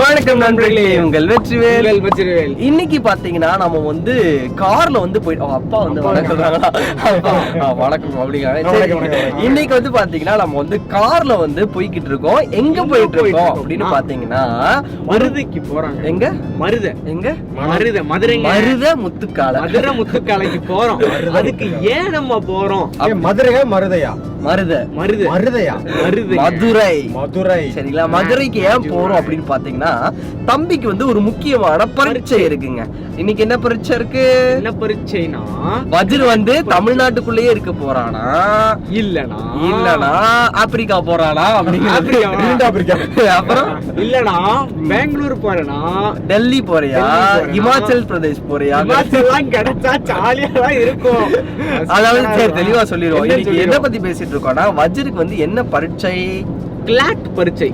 வணக்கம் நண்பர்களே, உங்கள் வெற்றிவேல். இன்னைக்கு பாத்தீங்கன்னா நம்ம வந்து கார்ல வந்து போயிட்டோம். அப்பா வந்து வணக்கம் அப்படிங்க. இன்னைக்கு வந்து பாத்தீங்கன்னா நம்ம வந்து கார்ல வந்து போய்கிட்டு இருக்கோம். எங்க போயிட்டு இருக்கோம் அப்படின்னு பாத்தீங்கன்னா மருதைக்கு போறோம். எங்க மருத முத்துக்காலைக்கு போறோம். அதுக்கு ஏன் நம்ம போறோம்? மதுரை. சரிங்களா? மதுரைக்கு ஏன் போறோம் அப்படின்னு பாத்தீங்கன்னா தம்பிக்கு வந்து ஒரு முக்கியமான பரீட்சை இருக்குங்க. இன்னைக்கு என்ன பரீட்சை இருக்கு? என்ன பரீட்சைனா வஜ்ர் வந்து தமிழ்நாட்டுக்குள்ளேயே இருக்க போறானா இல்லனா ஆப்பிரிக்கா போறானா அப்புறம் இல்லனா பெங்களூர் போறனா டெல்லி போறியா இமாச்சல் பிரதேஷ் போறியா கிடைச்சா ஜாலியா இருக்கும். அதாவது சரி தெளிவா சொல்லிடுவோம். இன்னைக்கு என்ன பத்தி பேசிட்டு இருக்கோம்னா வஜ்ருக்கு வந்து என்ன பரீட்சை? கிளாட் பரீட்சை.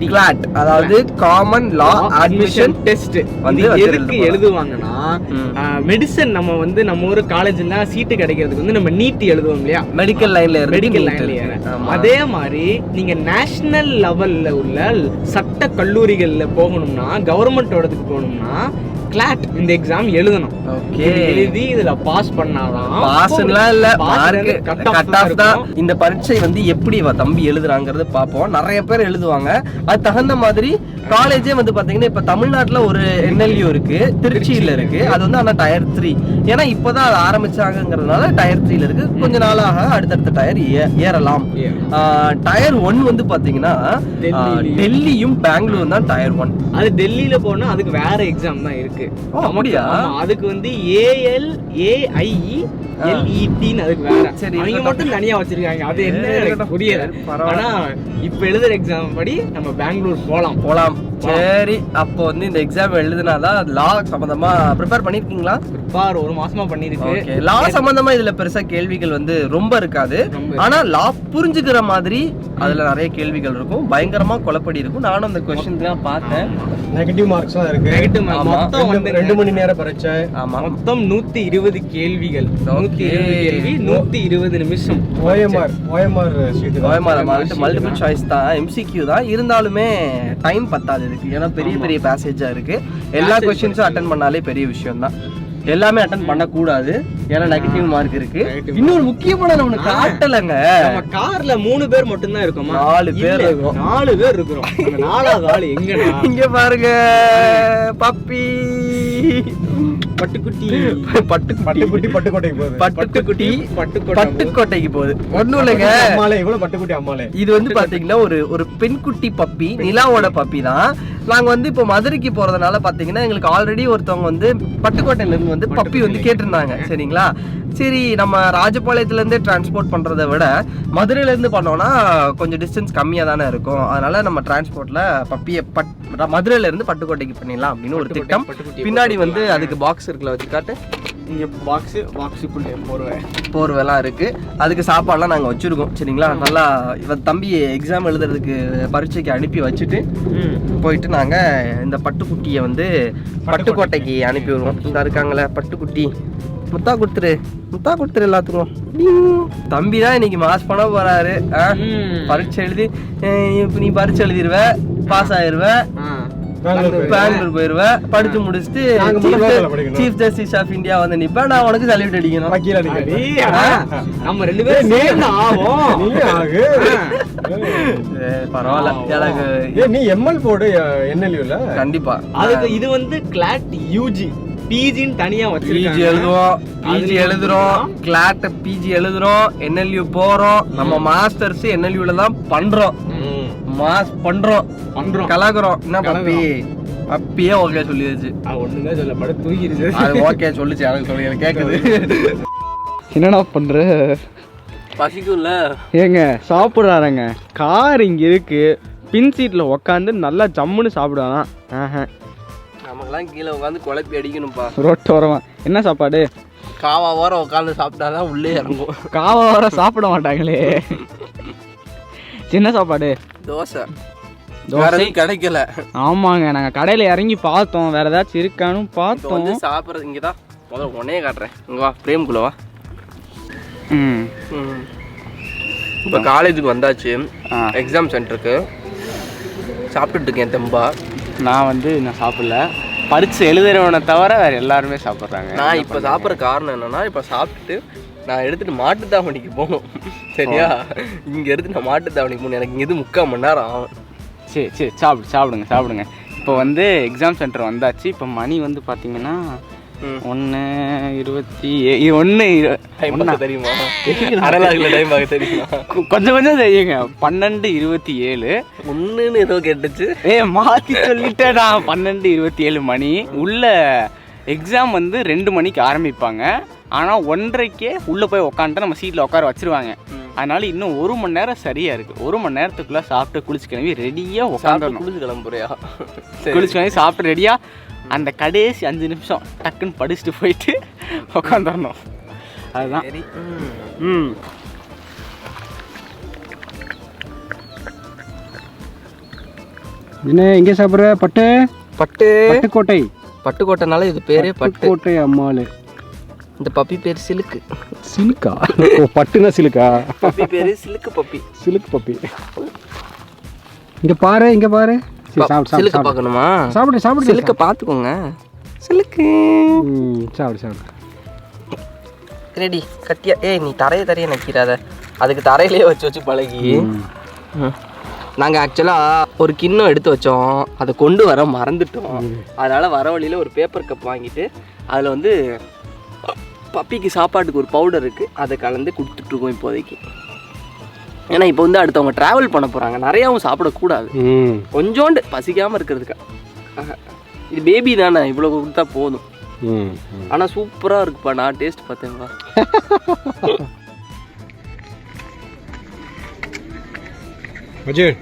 கிளாட் அதாவது காமன் லா அட்மிஷன் டெஸ்ட் வந்து எதுக்கு எழுதுவாங்கன்னா மெடிசன் நம்ம வந்து நம்ம ஒரு காலேஜ்ல சீட்டு கிடைக்கிறதுக்கு வந்து நம்ம நீட் எழுதுவோம் இல்லையா, மெடிக்கல் லைன்ல. அதே மாதிரி நீங்க நேஷனல் லெவல்ல உள்ள சட்ட கல்லூரிகள்ல போகணும்னா கவர்மெண்டோடதுக்கு போகணும்னா கிளாட் இந்த எக்ஸாம் எழுதணும். எழுதி இதுல பாஸ் பண்ணாதான். பாஸ்லாம் இல்ல, மார்க் கட் ஆஃப் தான். இந்த பரீட்சை வந்து எப்படி தம்பி எழுதுறாங்கறது பாப்போம். நிறைய பேர் எழுதுவாங்க. அது தகுந்த மாதிரி காலேஜே வந்து பாத்தீங்கன்னா இப்ப தமிழ்நாட்டுல ஒரு NLU இருக்கு, திருச்சியில இருக்கு. அது வந்து ஆனா டயர் 3, ஏன்னா இப்பதான் அது ஆரம்பிச்சாங்கிறதுனால டயர் 3ல இருக்கு. கொஞ்ச நாளாக அடுத்தடுத்த டயர் ஏறலாம். டயர் 1 வந்து பாத்தீங்கன்னா டெல்லியும் பெங்களூரும் தான் டயர் 1. அது டெல்லியில போனா அதுக்கு வேற எக்ஸாம் தான் இருக்கு. அப்படியா? அதுக்கு வந்து ALAIE LET அதுக்கு வேற. சரி, அவங்க மட்டும் தனியா வச்சிருக்காங்க. அது என்ன புரியல. ஆனா இப்ப எழுதுற எக்ஸாம் படி நம்ம பெங்களூர் போலாம். சரி, அப்போ வந்து இந்த எக்ஸாம் எழுதுனாதான் லா சம்பந்தமா ப்ரிப்பேர் பண்ணிருக்கீங்களா? ப்ரிப்பேர் ஒரு மாசமா பண்ணிருக்கு. லா சம்பந்தமா இதுல பெருசா கேள்விகள் வந்து ரொம்ப இருக்காது. ஆனா லா புரிஞ்சுக்கிற மாதிரி அதுல நிறைய கேள்விகள் இருக்கும். பயங்கரமா குழப்படி இருக்கும். நானும் அந்த क्वेश्चन தான் பார்த்தேன். நெகட்டிவ் மார்க்ஸ் தான் இருக்கு. நெகட்டிவ் மார்க் மொத்தம் வந்து 2 மணி நேர பரீட்சை. ஆமா, மொத்தம் 120 கேள்விகள். 120 கேள்வி 120 நிமிஷம். OMR ஷீட் மல்டிபிள் சாய்ஸ் தான், MCQ தான். இருந்தாலுமே டைம் பத்தாது இதுக்கு. ஏன்னா பெரிய பேசேஜா இருக்கு. எல்லா क्वेश्चंसும் அட்டெண்ட் பண்ணாலே பெரிய விஷயம் தான். எல்லாமே அட்டெண்ட் பண்ண கூடாது, ஏன்னா நெகட்டிவ் மார்க் இருக்கு. இன்னொரு முக்கியமான நம்ம காட்டலங்க, நம்ம கார்ல 3 பேர் மட்டும் தான் இருக்கோம். 4 பேர் இருக்கோம். 4 பேர் இருக்கிறோம். அந்த 4வது ஆளு எங்கடா? இங்க பாருங்க, பப்பி பட்டுக்கோட்டைக்கு போகுது. ஒண்ணும் இல்லைங்க, இது வந்து பாத்தீங்கன்னா ஒரு பெண்குட்டி பப்பி, நிலாவோட பப்பி தான். நாங்க வந்து இப்போ மதுரைக்கு போறதுனால பாத்தீங்கன்னா எங்களுக்கு ஆல்ரெடி ஒருத்தவங்க வந்து பட்டுக்கோட்டையில இருந்து வந்து பப்பி வந்து கேட்டிருந்தாங்க. சரிங்களா? சரி, நம்ம ராஜபாளையத்துல இருந்தே டிரான்ஸ்போர்ட் பண்றதை விட மதுரையில இருந்து பண்ணோம்னா கொஞ்சம் டிஸ்டன்ஸ் கம்மியா தானே இருக்கும். அதனால நம்ம டிரான்ஸ்போர்ட்ல பப்பியை மதுரையில இருந்து பட்டுக்கோட்டைக்கு பண்ணிடலாம் அப்படின்னு ஒரு திட்டம். பின்னாடி வந்து அதுக்கு பாக்ஸ் இருக்குல்ல, வச்சு காட்டு. இங்க பாக்ஸுக்குள்ளே போர்வெல்லாம் இருக்கு. அதுக்கு சாப்பாடுலாம் நாங்கள் வச்சிருக்கோம். சரிங்களா? நல்லா இவன் தம்பி எக்ஸாம் எழுதுறதுக்கு பரீட்சைக்கு அனுப்பி வச்சுட்டு போயிட்டு நாங்கள் இந்த பட்டுக்குட்டியை வந்து பட்டுக்கோட்டைக்கு அனுப்பி விடுவோம். இந்த இருக்காங்களே பட்டுக்குட்டி, முத்தா கொடுத்துரு எல்லாத்துக்கும். தம்பி தான் இன்னைக்கு மாஸ் பண்ண போறாரு. பரீட்சை எழுதி நீ பரீட்சை எழுதிருவ, பாஸ் ஆயிருவ, பெங்களூர் போயிருவ, படிச்சு முடிச்சுட்டு சீஃப் ஜஸ்டிஸ் ஆஃப் இந்தியா வந்து நிப்ப. நான் உனக்கு சல்யூட் அடிக்கணும். நம்ம 2 பேரும் சேர்ந்து ஆவோம். பரவாயில்ல, எனக்கு நீ ML போடு NLUல. கண்டிப்பா. அதுக்கு இது வந்து கிளாட் UG PG தனியா வச்சிருக்காங்க. PG எழுதுறோம், கிளாட் PG எழுதுறோம், NLU போறோம். நம்ம மாஸ்டர்ஸ் NLUல தான் பண்றோம், கலக்குறோம். என்ன பப்பியே ஓகே சொல்லிடுச்சு. ஒண்ணுமே சொல்ல, பட தூங்கிடுச்சு. அது ஓகே சொல்லுச்சு, எனக்கு சொல்லி எனக்கு கேக்குது. என்னடா பண்ற? பசிக்கும்ல. ஏங்க சாப்பிடுறாருங்க. கார் இங்க இருக்கு, பின் சீட்ல உக்காந்து நல்லா ஜம்முன்னு சாப்பிடுவானா? நமக்கெல்லாம் கீழே உட்காந்து குழப்பி அடிக்கணும்ப்பா. ரோட்டோரமா என்ன சாப்பாடு? காவா ஓரம் உட்காந்து சாப்பிட்டாதான் உள்ளே இறங்கும். காவா ஓரம் சாப்பிட மாட்டாங்களே. சின்ன சாப்பாடு தோசை கிடைக்கல. ஆமாங்க, நாங்க கடையில இறங்கி பார்த்தோம், வேற ஏதாச்சும் இருக்கான்னு பார்த்தோம். சாப்பிட்றது இங்கதான். முதல்ல உடனே காட்டுறேன். இங்க வா, பிரேம்குள்ள வா. இப்போ காலேஜுக்கு வந்தாச்சு, எக்ஸாம் சென்டருக்கு. சாப்பிட்டுட்டு இருக்கேன் தெம்பா. நான் சாப்பிடல, பரிட்சை எழுதுறவனை தவிர வேற எல்லாருமே சாப்பிட்றாங்க. நான் இப்போ சாப்பிட்ற காரணம் என்னன்னா, இப்போ சாப்பிட்டுட்டு நான் எடுத்துட்டு மாட்டுத்தாவணிக்கு போகணும். சரியா, இங்கே எடுத்து நான் மாட்டுத்தாவணிக்கு போகணும். எனக்கு இங்கே 3/4 மணி நேரம் ஆகும். சரி சாப்பிடுங்க. இப்போ எக்ஸாம் சென்டர் வந்தாச்சு. இப்போ மணி பார்த்தீங்கன்னா 1:27 தெரியுமா? அரலாகில் டைம் ஆக தெரியுமா? கொஞ்சம் தெரியுங்க. 12:27 ஒன்றுன்னு ஏதோ கேட்டுச்சு. மாற்றி சொல்லிட்டேன் நான். 12:27 மணி. உள்ள எக்ஸாம் 2 மணிக்கு ஆரம்பிப்பாங்க. ஆனால் 1:30க்கே உள்ளே போய் உட்காந்துட்டு நம்ம சீட்டில் உட்கார வச்சிருவாங்க. அதனால இன்னும் 1 மணி நேரம் சரியா இருக்கு. 1 மணி நேரத்துக்குள்ள சாப்பிட்டு குளிச்சு கிளம்பி ரெடியா உட்காந்துடணும். குளிச்சு கிளம்புறியா? குளிச்சு கிளம்பி சாப்பிட்டு ரெடியா அந்த கடைசி 5 நிமிஷம் டக்குன்னு படிச்சுட்டு போயிட்டு உட்காந்துடணும். அதுதான். என்ன எங்கே சாப்பிட்ற? பட்டுக்கோட்டை. பட்டுக்கோட்டைனால இது பேரே பட்டுக்கோட்டை அம்மாள். இந்த பப்பி பேர் சிலுக்கு. சிலுக்கா? பட்டுனா சிலுக்கா? பப்பி பேரு சிலுக்கு பப்பி. சிலுக்கு பப்பி. இங்க பாரு. சிலுக்கு பார்க்கணுமா? சாப்பிடு. சிலுக்க பார்த்துக்கோங்க. சிலுக்கு சாப்பிடு. ரெடி கட்டியா? நீ தரைய நக்கிறாத. அதுக்கு தரையிலே வச்சு பழகி. நாங்கள் ஆக்சுவலாக ஒரு கிண்ணம் எடுத்து வச்சோம், அதை கொண்டு வர மறந்துட்டோம். அதனால் வர வழியில் ஒரு பேப்பர் கப் வாங்கிட்டு அதில் பப்பிக்கு சாப்பாட்டுக்கு ஒரு பவுடர் இருக்குது, அதை கலந்து கொடுத்துட்ருக்கோம் இப்போதைக்கு. ஏன்னா இப்போ அடுத்தவங்க ட்ராவல் பண்ண போகிறாங்க, நிறையாவும் சாப்பிடக்கூடாது, கொஞ்சோண்டு பசிக்காமல் இருக்கிறதுக்கா. இது பேபி தானே, இவ்வளோ கொடுத்தா போதும். ஆனால் சூப்பராக இருக்குப்பா, நான் டேஸ்ட் பார்த்தேன்ப்பா. அஜய்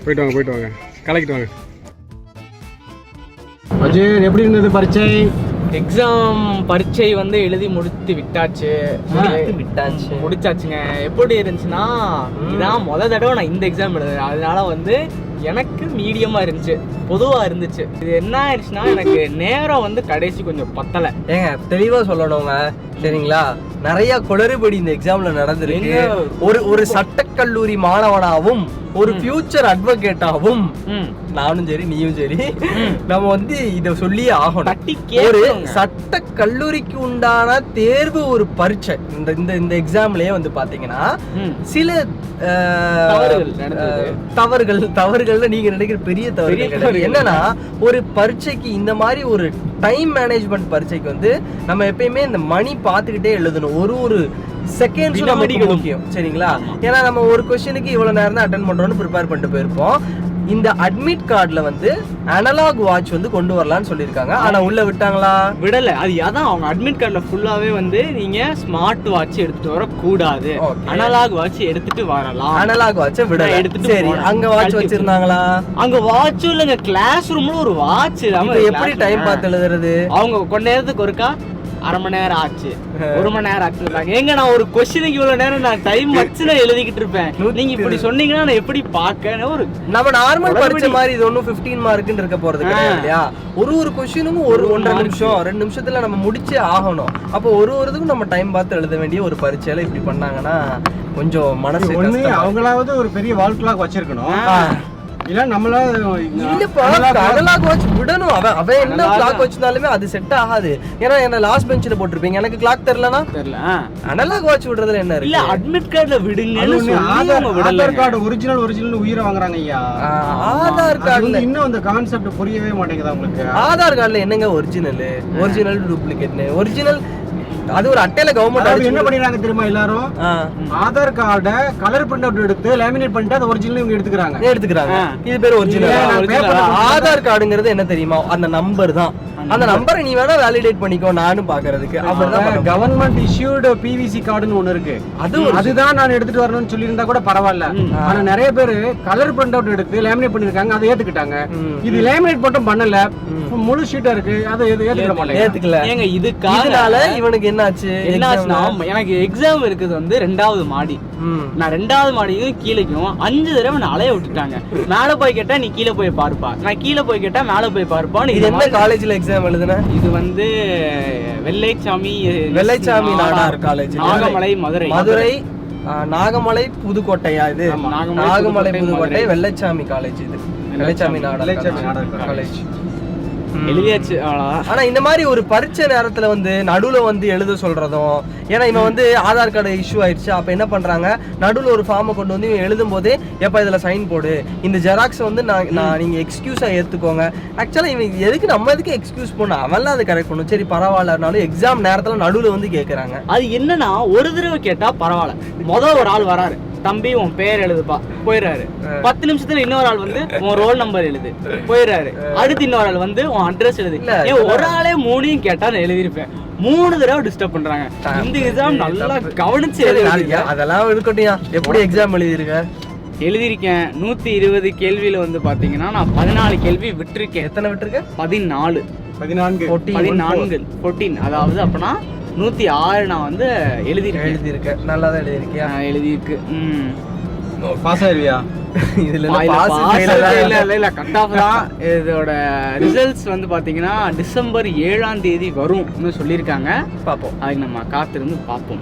போயிட்டு வாங்க கலக்கிட்டு வாங்க. அஜய் எப்படி இருந்தது பரீட்சை? பரீட்சை எழுதி முடிச்சாச்சுங்க. எப்படி இருந்துச்சுன்னா, இதான் முதல் தடவை நான் இந்த எக்ஸாம் எழுதுறேன். அதனால எனக்கு மீடியமா இருந்துச்சு, பொதுவா இருந்துச்சு. இது என்ன ஆயிடுச்சுன்னா, எனக்கு நேரம் கடைசி கொஞ்சம் பத்தலை. தெளிவா சொல்லணுங்க, சரிங்களா? நிறைய குளறுபடி இந்த எக்ஸாம்ல நடந்திருக்கு. ஒரு சட்டக்கல்லூரி மாணவனாவும் ஒரு ஃபியூச்சர் அட்வொகேட்டாவும் நானும் சரி நீயும் சரி நம்ம இத சொல்லி ஆகணும். ஒரு சட்ட கல்லூரிக்கு உண்டான தேர்வு, ஒரு பரீட்சை, இந்த எக்ஸாம்லயே பாத்தீங்கன்னா சில தவறுகள்ல நீங்க நினைக்கிற பெரிய தவறுகள் என்னன்னா, ஒரு பரீட்சைக்கு இந்த மாதிரி ஒரு டைம் மேனேஜ்மெண்ட் பரீட்சைக்கு நம்ம எப்பயுமே இந்த மணி பார்த்துக்கிட்டே எழுதணும். ஒரு செகண்ட்ஸ் நமக்கு முக்கியம், சரிங்களா? ஏன்னா நம்ம ஒரு கொஸ்டினுக்கு இவ்வளவு நேரம் தான் அட்டென்ட் பண்றோம்னு ப்ரிப்பேர் பண்ணிட்டு போயிருப்போம். இந்த அட்மிட் கார்டுல அனலாக் வாட்ச் கொண்டு வரலாம்னு சொல்லியிருக்காங்க. ஆனா உள்ள விட்டாங்களா? விடல. அது அதான் அவங்க அட்மிட் கார்டுல ஃபுல்லாவே நீங்க ஸ்மார்ட் வாட்ச் எடுத்துட்டு வர கூடாது, அனலாக் வாட்ச் எடுத்துட்டு வரலாம். அனலாக் வாட்ச விட எடுத்துட்டு. சரி, அங்க வாட்ச் வச்சிருந்தாங்களா? அங்க வாட்ச் இல்லங்க, கிளாஸ் ரூம்ல ஒரு வாட்ச். எப்படி டைம் பார்த்து எழுதுறது? அவங்க கொஞ்ச நேரத்துக்கு ஒருக்கா அரை மணி நேரம் ஆச்சு, 1 மணி நேரம் ஆச்சு. எங்க நான் ஒரு கொஸ்டினுக்கு இவ்வளவு நேரம் நான் டைம் வச்சு நான் எழுதிக்கிட்டு இருப்பேன். நீங்க இப்படி சொன்னீங்கன்னா நான் எப்படி பார்க்க? ஒரு நம்ம நார்மல் பரீட்சை மாதிரி இது ஒன்னும் 15 மார்க்குன்னு இருக்க போறது கிடையாது இல்லையா? ஒரு கொஸ்டினுக்கும் 1.5 நிமிஷம் 2 நிமிஷத்துல நம்ம முடிச்சே ஆகணும். அப்போ ஒரு இதுக்கும் நம்ம டைம் பார்த்து எழுத வேண்டிய ஒரு பரீட்சையில இப்படி பண்ணாங்கன்னா கொஞ்சம் மனசு அவங்களாவது ஒரு பெரிய வால் கிளாக் வச்சிருக்கணும். இல்ல நம்மள அனலாக் வாட்ச் விடணும். அவன் என்ன கிளாக் வச்சிருந்தாலுமே அது செட் ஆகாது. ஏன்னா என்ன லாஸ்ட் பெஞ்ச்ல போட்டுருப்பீங்க, எனக்கு கிளாக் தெரியலனா அனலாக் வாட்ச் விடுறதுல என்ன இருக்கு? இல்ல அட்மிட் கார்டுல விடுங்க. ஆதார் கார்டு ஒரிஜினல் உயிரை வாங்குறாங்க ஐயா. ஆதார் கார்டுல இன்னும் அந்த கான்செப்ட் புரியவே மாட்டேங்குதா உங்களுக்கு? ஆதார் கார்டுல என்னங்க ஒரிஜினல் டூப்ளிகேட்? ஒரிஜினல் அது ஒரு அட்டையில கவர்மெண்ட் என்ன பண்ணிடுறாங்க தெரியுமா? எல்லாரும் ஆதார் கார்ட கலர் பிரிண்ட் அவுட் எடுத்து லேமினேட் பண்ணிட்டு அது ஒரிஜினல் இவங்க எடுத்துக்கிறாங்க. இது பேர் ஒரிஜினல். ஆதார் கார்டுங்கிறது என்ன தெரியுமா? அந்த நம்பர் தான். அந்த நம்பரை நீ வேணா வேலிடேட் பண்ணிக்கோ, நானும் பாக்குறதுக்கு. அப்படிதான் கவர்மெண்ட் இஷ்யூடு பிவிசி கார்டுன்னு ஒண்ணு இருக்கு. அதுதான் நான் எடுத்துட்டு வரணும்னு சொல்லி இருந்தா கூட பரவாயில்ல. ஆனா நிறைய பேரு கலர் பிரிண்ட் அவுட் எடுத்து லேமினேட் பண்ணிருக்காங்க, அதை ஏத்துக்கிட்டாங்க. இது லேமினேட் மட்டும் பண்ணல, முழு ஷீட்டா இருக்கு, அதை ஏத்துக்கல. ஏங்க இதுக்காக இவனுக்கு என்னாச்சுன்னா, எனக்கு எக்ஸாம் இருக்குது 2வது மாடி. நான் 2வது மாடியும் கீழேக்கும் 5 தடவை நான் அலைய விட்டுட்டாங்க. மேல போய் கேட்டா நீ கீழே போய் பாருப்பா, நான் கீழே போய் கேட்டா மேல போய் பாருப்பா. இது என்ன காலேஜ்ல எக்ஸாம்? எக்ஸாம் எழுதுன? இது வந்து வெள்ளைச்சாமி நாடார் காலேஜ், நாகமலை, மதுரை. நாகமலை புதுக்கோட்டையா இது? நாகமலை புதுக்கோட்டை வெள்ளைச்சாமி காலேஜ். இது வெள்ளைச்சாமி நாடார் காலேஜ். எழுதியாச்சு. ஆனா இந்த மாதிரி ஒரு பரீட்சை நேரத்துல வந்து நடுவுல வந்து எழுத சொல்றதும், ஏன்னா இவன் வந்து ஆதார் கார்டு இஷ்யூ ஆயிடுச்சு, அப்ப என்ன பண்றாங்க, நடுவுல ஒரு ஃபார்மை கொண்டு வந்து இவன் எழுதும் போதே எப்ப இதுல சைன் போடு, இந்த ஜெராக்ஸ் வந்து நான் நீங்க எக்ஸ்கியூஸா ஏத்துக்கோங்க. ஆக்சுவலா இவன் எதுக்கு நம்ம எதுக்கு எக்ஸ்கியூஸ் பண்ண, அவன்லாம் அது கரெக்ட் பண்ணும். சரி பரவாயில்லனாலும் எக்ஸாம் நேரத்துல நடுவுல வந்து கேக்குறாங்க. அது என்னன்னா ஒரு தடவை கேட்டா பரவாயில்ல, முதல் ஒரு ஆள் வராரு, தம்பி உன் பேர் எழுதுப்பா, போயிடுறாரு. 10 நிமிஷத்துல இன்னொரு ஆள் வந்து உன் ரோல் நம்பர் எழுது, போயிடுறாரு. அடுத்து இன்னொரு ஆள் வந்து உன் அட்ரஸ் எழுது. ஏன் ஒரு ஆளே 3 கேட்டா நான் எழுதிருப்பேன், 3 தடவை டிஸ்டர்ப் பண்றாங்க. இந்த எக்ஸாம் நல்லா கவனிச்சு எழுதி. அதெல்லாம் இருக்கட்டும். எப்படி எக்ஸாம் எழுதியிருக்கேன் 120 கேள்வியில வந்து பாத்தீங்கன்னா நான் 14 கேள்வி விட்டுருக்கேன். எத்தனை விட்டுருக்கேன்? 14. அதாவது அப்பனா 106 நான் வந்து எழுதியிருக்கேன். நல்லா தான் எழுதியிருக்கியா? எழுதியிருக்கு. பாஸ் ஆயிருவியா? இதுல இல்ல கட் ஆஃப் தான். இதோட ரிசல்ட்ஸ் வந்து பாத்தீங்கன்னா டிசம்பர் 7ஆம் தேதி வரும்னு சொல்லியிருக்காங்க. பாப்போம், அதுக்கு நம்ம காத்திருந்து பார்ப்போம்.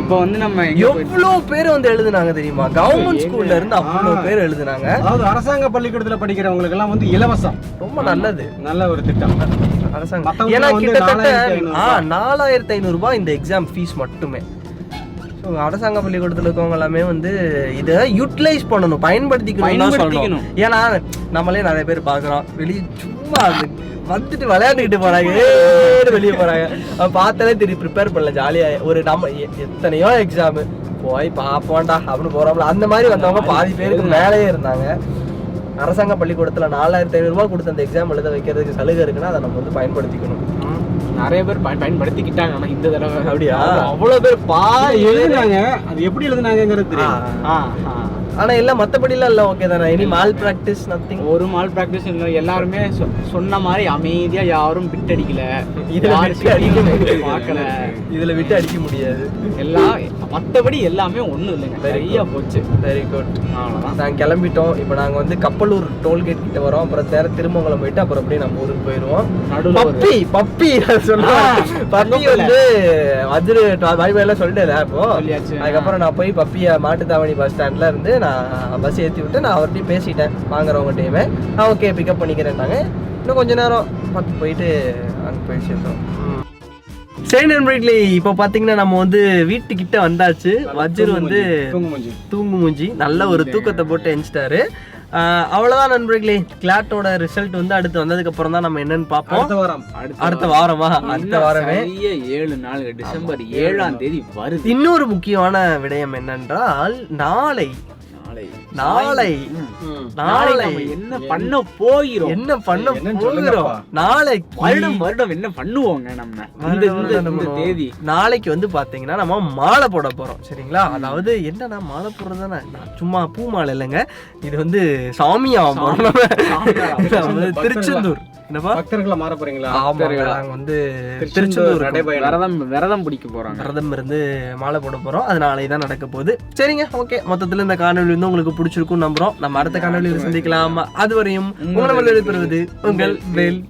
இப்போ வந்து நம்ம எவ்வளவு பேர் வந்து எழுதுனாங்க தெரியுமா? கவர்மெண்ட் ஸ்கூல்ல இருந்து அவ்வளவு பேர் எழுதுனாங்க. அதாவது அரசாங்க பள்ளிக்கூடத்துல படிக்கிறவங்களுக்கு எல்லாம் வந்து இலவசம். ரொம்ப நல்லது, நல்ல ஒரு திட்டம் அரசாங்கம். ஏன்னா கிட்டத்தட்ட 4500 ரூபாய் இந்த எக்ஸாம் ஃபீஸ் மட்டுமே. அரசாங்க பள்ளிக்கூடத்துல இருக்கவங்க எல்லாமே வந்து இதை யூட்டிலைஸ் பண்ணணும், பயன்படுத்திக்கணும். ஏன்னா நம்மளே நிறைய பேர் பாக்குறோம், வெளியே சும்மா வந்துட்டு விளையாண்டுக்கிட்டு போறாங்க, வெளியே போறாங்க. பார்த்தாலே தெரியும் ப்ரிப்பேர் பண்ணல, ஜாலியா ஒரு நம்ம எத்தனையோ எக்ஸாம் போய் பார்ப்போம்டா அப்படின்னு போறோம்ல, அந்த மாதிரி வந்தவங்க பாதி பேருக்கு மேலேயே இருந்தாங்க. அரசாங்க பள்ளிக்கூடத்துல 4500 ரூபாய் கொடுத்து அந்த எக்ஸாம் எழுத வைக்கிறதுக்கு சலுகை இருக்குன்னா அதை நம்ம வந்து பயன்படுத்திக்கணும். நிறைய பேர் பயன்படுத்திக்கிட்டாங்க. ஆனா இந்த தடவை அப்படியா அவ்வளவு பேர் எழுதுனாங்க. அது எப்படி எழுதுனாங்கிறது தெரியும். ஆனா எல்லாம் மத்தபடி எல்லாம் இல்ல, ஓகே தானே? Any mall practice nothing? ஒரு மால் பிராக்டிஸ் இல்ல. எல்லாருமே சொன்ன மாதிரி அமைதியா, யாரும் பிட் அடிக்கல, பார்க்கல. இதுல விட்டு அடிக்க முடியாது. எல்லாம் மத்தபடி எல்லாமே ஒண்ணும் இல்லைங்க, நிறைய போச்சு. Very good. அவ்வளவுதான், நாங்க கிளம்பிட்டோம். இப்போ நாங்க வந்து கப்பலூர் டோல்கேட் கிட்ட வரோம். அப்புறம் திருமங்கலம் போயிட்டு அப்புறம் அப்படியே நம்ம ஊருக்கு போயிருவோம். பப்பி பப்பி வந்து வஜ்ரு எல்லாம் சொல்லிட்டேன். இப்போ அதுக்கப்புறம் நான் போய் பப்பிய மாட்டுத்தாவணி பஸ் ஸ்டாண்ட்ல இருந்து நான் பஸ் ஏற்றி விட்டு நான் அவர்கிட்டையும் பேசிட்டேன், வாங்குறவங்ககிட்டயுமே. Okay pickup பண்ணிக்கிறேன்னாங்க. இன்னும் கொஞ்ச நேரம் பப்பி போயிட்டு அங்கே போய் சேர்ந்தோம். சரி நண்பர்களே, இப்போ பார்த்தீங்கன்னா நம்ம வந்து வீட்டுக்கிட்ட வந்தாச்சு. வஜ்ரு வந்து தூங்கு மூஞ்சி நல்ல ஒரு தூக்கத்தை போட்டு எஞ்சிட்டாரு. அவ்வளவுதான் நண்பர்களே, கிளாட்டோட ரிசல்ட் வந்து அடுத்து வந்ததுக்கு அப்புறம் தான் நம்ம என்னன்னு பார்ப்போம். அடுத்த வாரமே 7 நாள் டிசம்பர் 7ஆம் தேதி வருது. இன்னொரு முக்கியமான விடயம் என்னென்றால் நாளை என்ன பண்ண போகிறோம் நாளைக்கு வருடம் என்ன பண்ணுவோங்க நம்ம இந்த தேதி. நாளைக்கு வந்து பாத்தீங்கன்னா நம்ம மாலை போட போறோம். சரிங்களா? அதாவது என்னன்னா மாலை போடுறதுதானே, சும்மா பூ மாலை இல்லைங்க, இது வந்து சாமியா திருச்செந்தூர் பக்தர்களா மாற போறீங்களா? நாங்க வந்து திருச்செந்தூர் விரதம் பிடிக்க போறோம். விரதம் இருந்து மாலை போட போறோம். அது நாளைதான் நடக்க போகுது. சரிங்க, ஓகே. மொத்தத்துல இந்த காணொலி வந்து உங்களுக்கு பிடிச்சிருக்கும் நம்புறோம். நம்ம அடுத்த காணொலியில் சந்திக்கலாம். அதுவரையும் உங்களை பெறுவது உங்கள் வேல்.